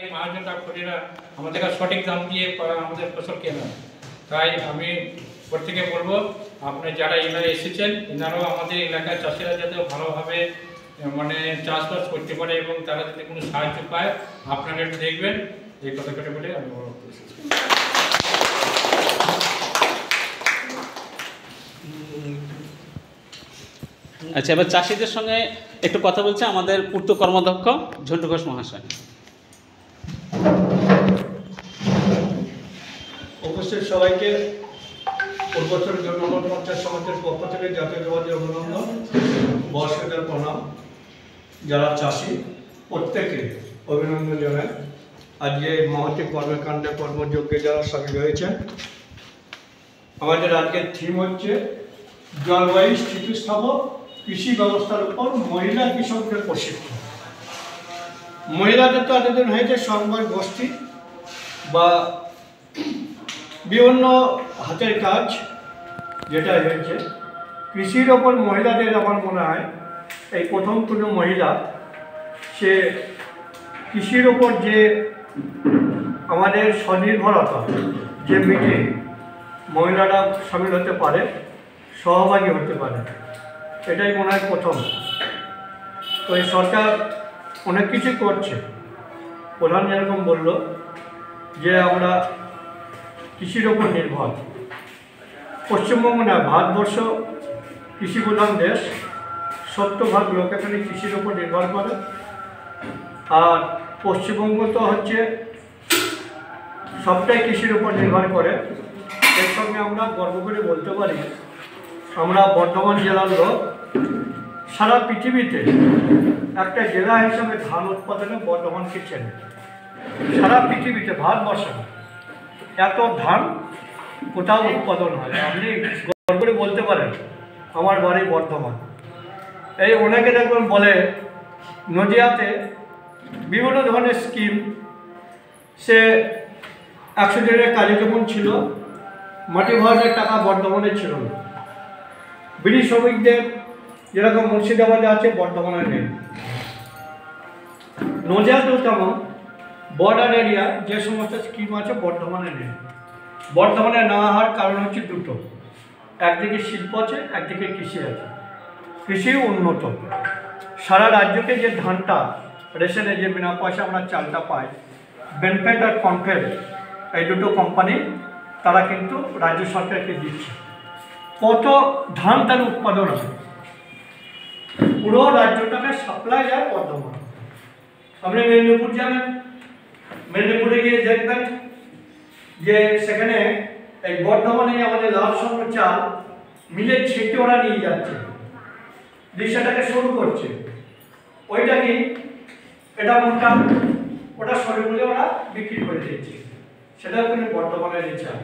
এই মহাজন ডাক্তারেরা আমাদের সঠিক দাম দিয়ে আমাদের ফসল কেনা। তাই আমি প্রত্যেকে বলবো, আপনি যারা এলাকায় এসেছেন এনারাও আমাদের এলাকার চাষিরা যাতে ভালোভাবে মানে চাষবাস করতে পারে এবং তারা যাতে কোনো সাহায্য পায়, আপনারা একটু দেখবেন। এই কথাটা বলে আমি বলতে এসেছি। আচ্ছা, এবার চাষিদের সঙ্গে একটু কথা বলছে আমাদের পূর্ত কর্মাধ্যক্ষ ঝন্টু ঘোষ মহাশয়। উপস্থিত সবাইকে পূর্বচর জনগণ পঞ্চায়েত সমিতির পক্ষ থেকে জাতীয়তাবাদী অভিনন্দন, বর্ষাকার প্রণাম। যারা চাষি প্রত্যেকে অভিনন্দন জানায়। আজকে মহতি কর্মকাণ্ডে কর্মযজ্ঞে যারা সামিল হয়েছেন। আমাদের আজকের থিম হচ্ছে জলবায়ু স্থিতিস্থাপক কৃষি ব্যবস্থার উপর মহিলা কৃষকদের প্রশিক্ষণ। মহিলাদের তো এতদিন হয়েছে সমবায় গোষ্ঠী বা বিভিন্ন হাতের কাজ, যেটা হয়েছে কৃষির ওপর মহিলাদের আমার মনে হয় এই প্রথম কোনো মহিলা সে কৃষির ওপর যে আমাদের স্বনির্ভরতা যে মিটিং মহিলারা সামিল হতে পারে, সহভাগী হতে পারে, এটাই মনে হয় প্রথম। তো এই সরকার অনেক কিছু করছে। প্রধান যেরকম বলল যে আমরা কৃষির ওপর নির্ভর। পশ্চিমবঙ্গ না, ভারতবর্ষ কৃষি প্রধান দেশ। 70% লোক এখানে কৃষির ওপর নির্ভর করে। আর পশ্চিমবঙ্গ তো হচ্ছে সবটাই কৃষির উপর নির্ভর করে। এর সঙ্গে আমরা গর্ব করে বলতে পারি আমরা বর্ধমান জেলার লোক। সারা পৃথিবীতে একটা জেলা হিসাবে ধান উৎপাদনে বর্ধমানকে চেনে। সারা পৃথিবীতে, ভারতবর্ষে এত ধান কোথাও উৎপাদন হয়। আপনি গর্ব করে বলতে পারেন আমার বাড়ি বর্ধমান। এই অনেকে দেখবেন বলে নদিয়াতে বিভিন্ন ধরনের স্কিম, সে 100 দিনের কাজে যেমন ছিল, মাটি ভাড়ার টাকা বর্ধমানে ছিল না। বিড়ি শ্রমিকদের যেরকম মুর্শিদাবাদে আছে, বর্ধমানে নেই। নদিয়াতেও তেমন বর্ডার এরিয়া যে সমস্ত স্কিম আছে বর্ধমানে নেই। বর্ধমানে না হওয়ার কারণ হচ্ছে দুটো, একদিকে শিল্প আছে, একদিকে কৃষি আছে। কৃষি উন্নত। সারা রাজ্যকে যে ধানটা রেশনে যে বিনা পয়সা আমরা চালটা পাই, বেনফেড আর কনফেড এই দুটো কোম্পানি তারা কিন্তু রাজ্য সরকারকে দিচ্ছে। কত ধান তার উৎপাদন হয়, পুরো রাজ্যটাকে সাপ্লাই যায় বর্ধমান। আপনি মেদিনীপুর যাবেন, মেদিনীপুরে গিয়ে দেখবেন যে সেখানে এই বর্ধমানে আমাদের লাভ সংগ্রহ চাল মিলে ছেটে ওরা নিয়ে যাচ্ছে, রিক্সাটাকে শুরু করছে। ওইটা কি এটা মোটা, ওটা সরে বলে ওরা বিক্রি করে দিচ্ছে। সেটা কিন্তু বর্ধমানের চাল।